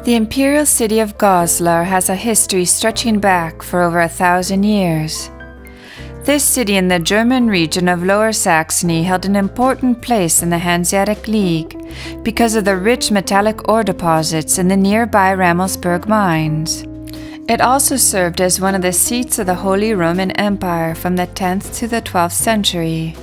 The imperial city of Goslar has a history stretching back for over 1,000 years. This city in the German region of Lower Saxony held an important place in the Hanseatic League because of the rich metallic ore deposits in the nearby Rammelsberg mines. It also served as one of the seats of the Holy Roman Empire from the 10th to the 12th century.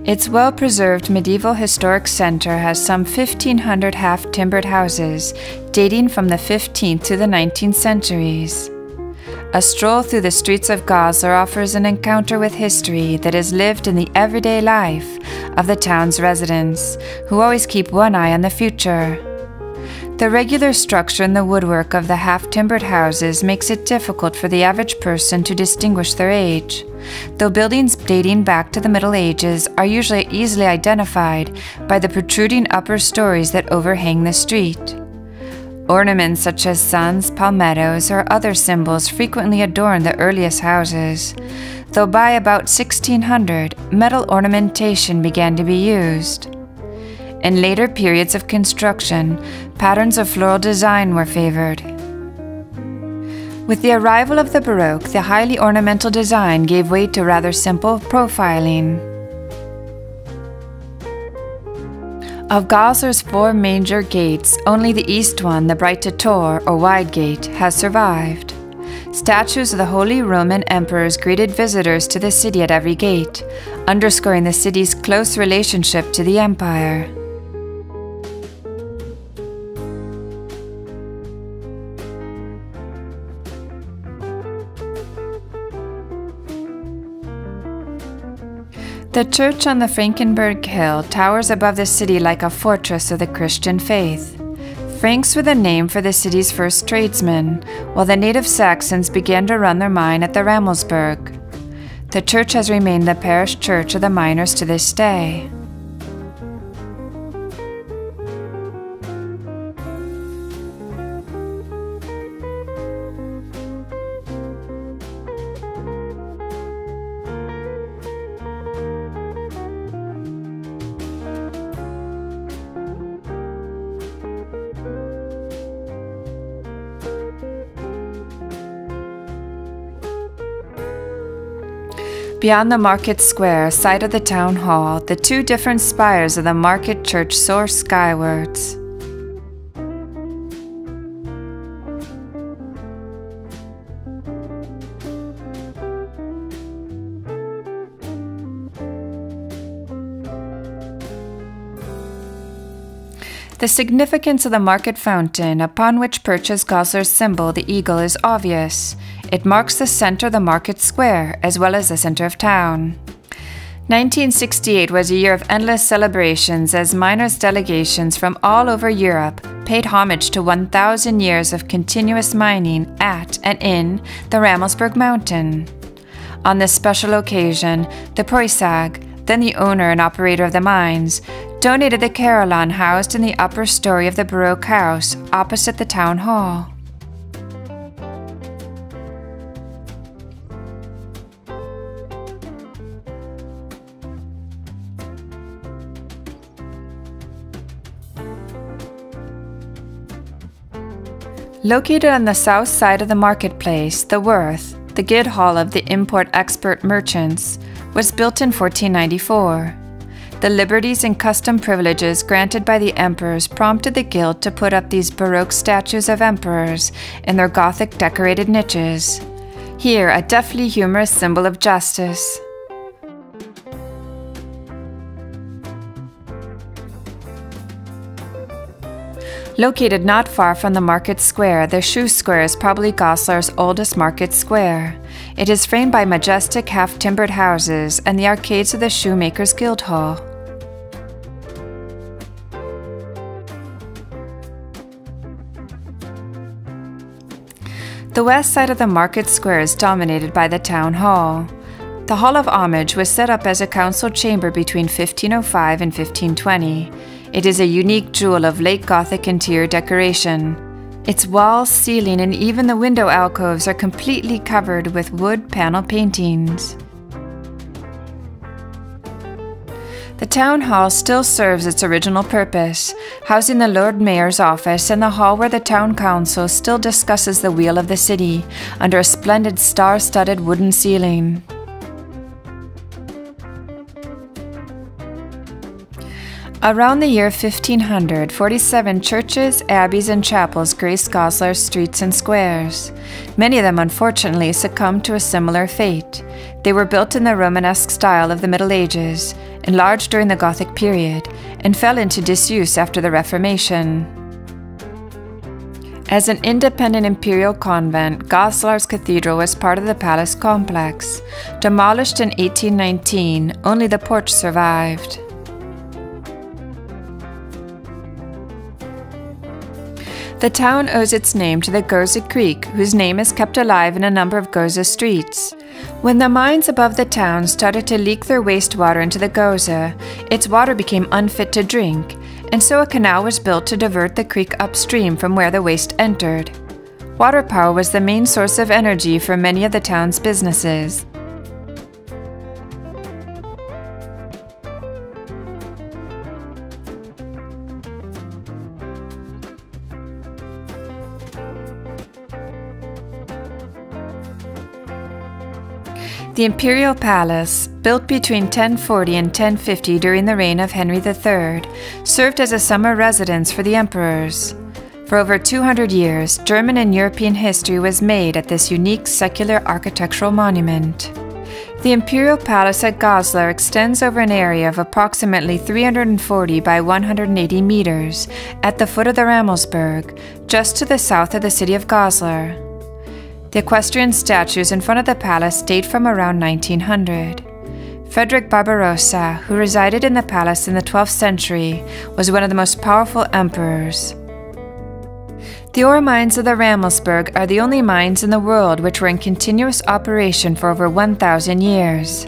Its well-preserved medieval historic center has some 1,500 half-timbered houses, dating from the 15th to the 19th centuries. A stroll through the streets of Goslar offers an encounter with history that is lived in the everyday life of the town's residents, who always keep one eye on the future. The regular structure and the woodwork of the half-timbered houses makes it difficult for the average person to distinguish their age, though buildings dating back to the Middle Ages are usually easily identified by the protruding upper stories that overhang the street. Ornaments such as suns, palmettos, or other symbols frequently adorn the earliest houses, though by about 1600, metal ornamentation began to be used. In later periods of construction, patterns of floral design were favored. With the arrival of the Baroque, the highly ornamental design gave way to rather simple profiling. Of Goslar's 4 major gates, only the east one, the Breite Tor, or Wide Gate, has survived. Statues of the Holy Roman Emperors greeted visitors to the city at every gate, underscoring the city's close relationship to the empire. The church on the Frankenberg hill towers above the city like a fortress of the Christian faith. Franks were the name for the city's first tradesmen, while the native Saxons began to run their mine at the Rammelsberg. The church has remained the parish church of the miners to this day. Beyond the market square, site of the town hall, the 2 different spires of the market church soar skywards. The significance of the market fountain, upon which perches Goslar's symbol, the eagle, is obvious. It marks the center of the market square, as well as the center of town. 1968 was a year of endless celebrations as miners' delegations from all over Europe paid homage to 1,000 years of continuous mining at and in the Rammelsberg mountain. On this special occasion, the Preusag, then the owner and operator of the mines, donated the carillon housed in the upper story of the Baroque house opposite the town hall. Located on the south side of the marketplace, the Worth, the guild hall of the import-export merchants, was built in 1494. The liberties and custom privileges granted by the emperors prompted the guild to put up these Baroque statues of emperors in their Gothic decorated niches. Here, a deftly humorous symbol of justice. Located not far from the market square, the Shoe Square is probably Goslar's oldest market square. It is framed by majestic half-timbered houses and the arcades of the Shoemakers Guild Hall. The west side of the market square is dominated by the town hall. The Hall of Homage was set up as a council chamber between 1505 and 1520. It is a unique jewel of late Gothic interior decoration. Its walls, ceiling, and even the window alcoves are completely covered with wood panel paintings. The town hall still serves its original purpose, housing the Lord Mayor's office and the hall where the town council still discusses the wheel of the city under a splendid star-studded wooden ceiling. Around the year 1500, 47 churches, abbeys, and chapels graced Goslar's streets and squares. Many of them unfortunately succumbed to a similar fate. They were built in the Romanesque style of the Middle Ages, enlarged during the Gothic period, and fell into disuse after the Reformation. As an independent imperial convent, Goslar's cathedral was part of the palace complex. Demolished in 1819, only the porch survived. The town owes its name to the Goza Creek, whose name is kept alive in a number of Goza streets. When the mines above the town started to leak their wastewater into the Goza, its water became unfit to drink, and so a canal was built to divert the creek upstream from where the waste entered. Water power was the main source of energy for many of the town's businesses. The Imperial Palace, built between 1040 and 1050 during the reign of Henry III, served as a summer residence for the emperors. For over 200 years, German and European history was made at this unique secular architectural monument. The Imperial Palace at Goslar extends over an area of approximately 340 by 180 meters at the foot of the Rammelsberg, just to the south of the city of Goslar. The equestrian statues in front of the palace date from around 1900. Frederick Barbarossa, who resided in the palace in the 12th century, was one of the most powerful emperors. The ore mines of the Rammelsberg are the only mines in the world which were in continuous operation for over 1,000 years.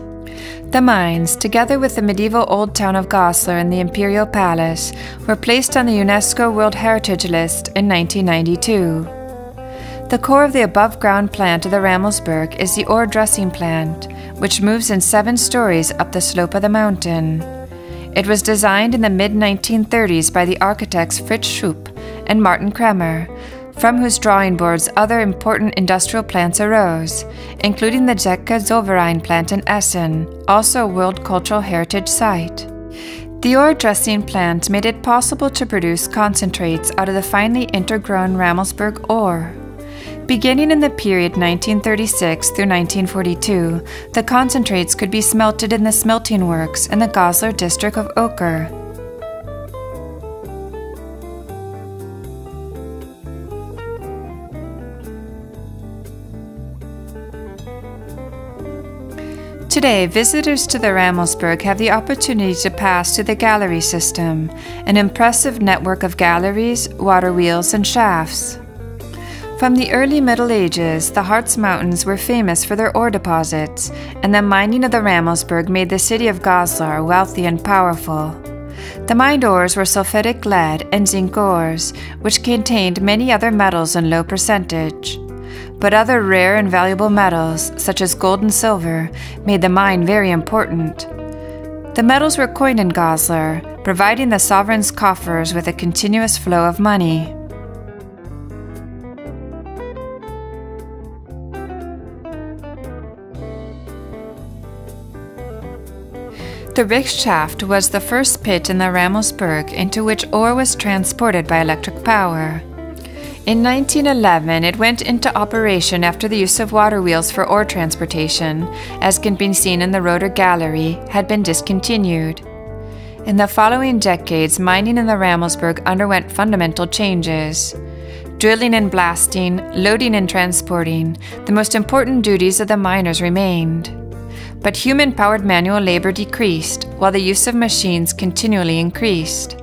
The mines, together with the medieval Old Town of Goslar and the Imperial Palace, were placed on the UNESCO World Heritage List in 1992. The core of the above-ground plant of the Rammelsberg is the ore dressing plant, which moves in 7 stories up the slope of the mountain. It was designed in the mid-1930s by the architects Fritz Schupp and Martin Kremer, from whose drawing boards other important industrial plants arose, including the Zecke Zollverein plant in Essen, also a World Cultural Heritage Site. The ore dressing plant made it possible to produce concentrates out of the finely intergrown Rammelsberg ore. Beginning in the period 1936 through 1942, the concentrates could be smelted in the smelting works in the Goslar district of Oker. Today, visitors to the Rammelsberg have the opportunity to pass through the gallery system, an impressive network of galleries, water wheels, and shafts. From the early Middle Ages, the Harz Mountains were famous for their ore deposits, and the mining of the Rammelsberg made the city of Goslar wealthy and powerful. The mined ores were sulfidic lead and zinc ores, which contained many other metals in low percentage. But other rare and valuable metals, such as gold and silver, made the mine very important. The metals were coined in Goslar, providing the sovereign's coffers with a continuous flow of money. The Richtschäft was the first pit in the Rammelsberg into which ore was transported by electric power. In 1911, it went into operation after the use of water wheels for ore transportation, as can be seen in the Rotor Gallery, had been discontinued. In the following decades, mining in the Rammelsberg underwent fundamental changes. Drilling and blasting, loading and transporting, the most important duties of the miners remained. But human-powered manual labor decreased, while the use of machines continually increased.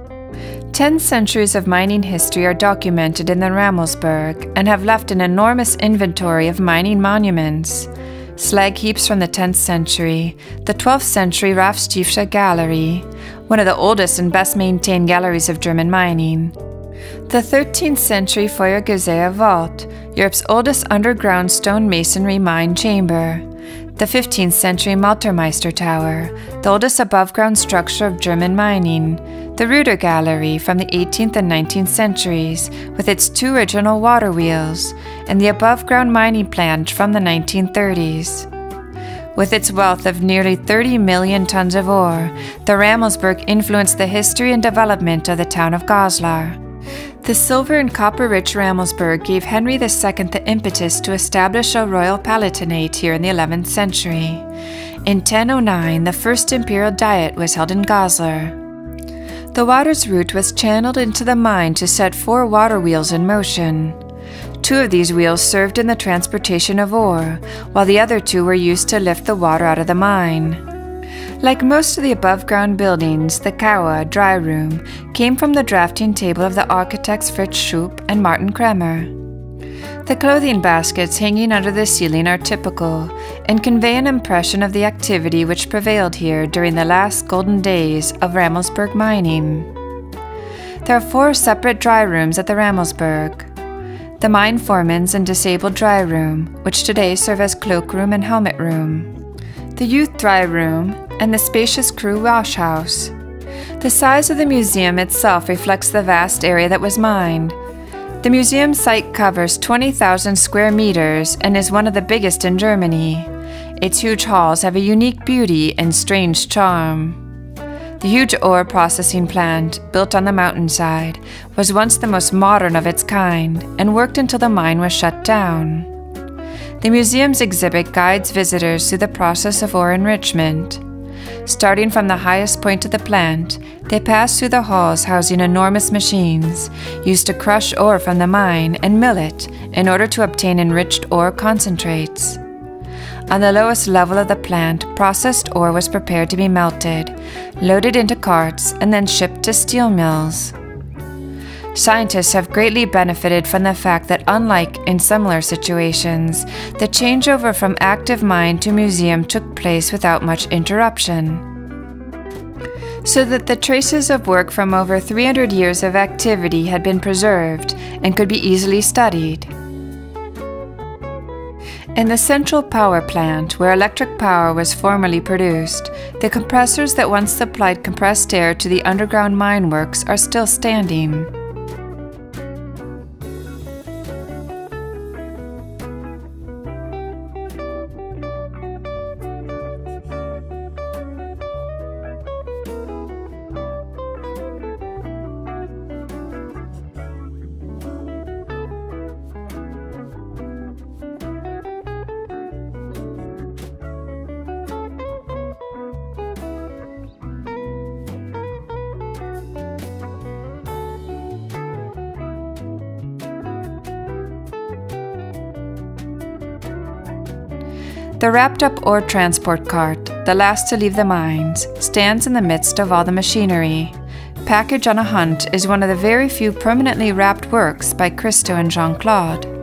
10 centuries of mining history are documented in the Rammelsberg and have left an enormous inventory of mining monuments. Slag heaps from the 10th century, the 12th century Raffstiefsche Gallery, one of the oldest and best maintained galleries of German mining. The 13th century Feuergesea vault, Europe's oldest underground stone masonry mine chamber. The 15th century Maltermeister Tower, the oldest above-ground structure of German mining. The Ruder Gallery from the 18th and 19th centuries, with its 2 original water wheels, and the above-ground mining plant from the 1930s. With its wealth of nearly 30 million tons of ore, the Rammelsberg influenced the history and development of the town of Goslar. The silver and copper-rich Rammelsberg gave Henry II the impetus to establish a royal palatinate here in the 11th century. In 1009, the first imperial diet was held in Goslar. The water's route was channeled into the mine to set 4 water wheels in motion. 2 of these wheels served in the transportation of ore, while the other 2 were used to lift the water out of the mine. Like most of the above-ground buildings, the Kaua dry room came from the drafting table of the architects Fritz Schupp and Martin Kremer. The clothing baskets hanging under the ceiling are typical and convey an impression of the activity which prevailed here during the last golden days of Rammelsberg mining. There are 4 separate dry rooms at the Rammelsberg. The mine foreman's and disabled dry room, which today serve as cloakroom and helmet room. The youth dry room, and the spacious crew wash house. The size of the museum itself reflects the vast area that was mined. The museum site covers 20,000 square meters and is one of the biggest in Germany. Its huge halls have a unique beauty and strange charm. The huge ore processing plant, built on the mountainside, was once the most modern of its kind and worked until the mine was shut down. The museum's exhibit guides visitors through the process of ore enrichment. Starting from the highest point of the plant, they pass through the halls housing enormous machines, used to crush ore from the mine and mill it in order to obtain enriched ore concentrates. On the lowest level of the plant, processed ore was prepared to be melted, loaded into carts, and then shipped to steel mills. Scientists have greatly benefited from the fact that, unlike in similar situations, the changeover from active mine to museum took place without much interruption, so that the traces of work from over 300 years of activity had been preserved and could be easily studied. In the central power plant, where electric power was formerly produced, the compressors that once supplied compressed air to the underground mine works are still standing. The wrapped-up ore transport cart, the last to leave the mines, stands in the midst of all the machinery. Package on a Hunt is one of the very few permanently wrapped works by Christo and Jean-Claude.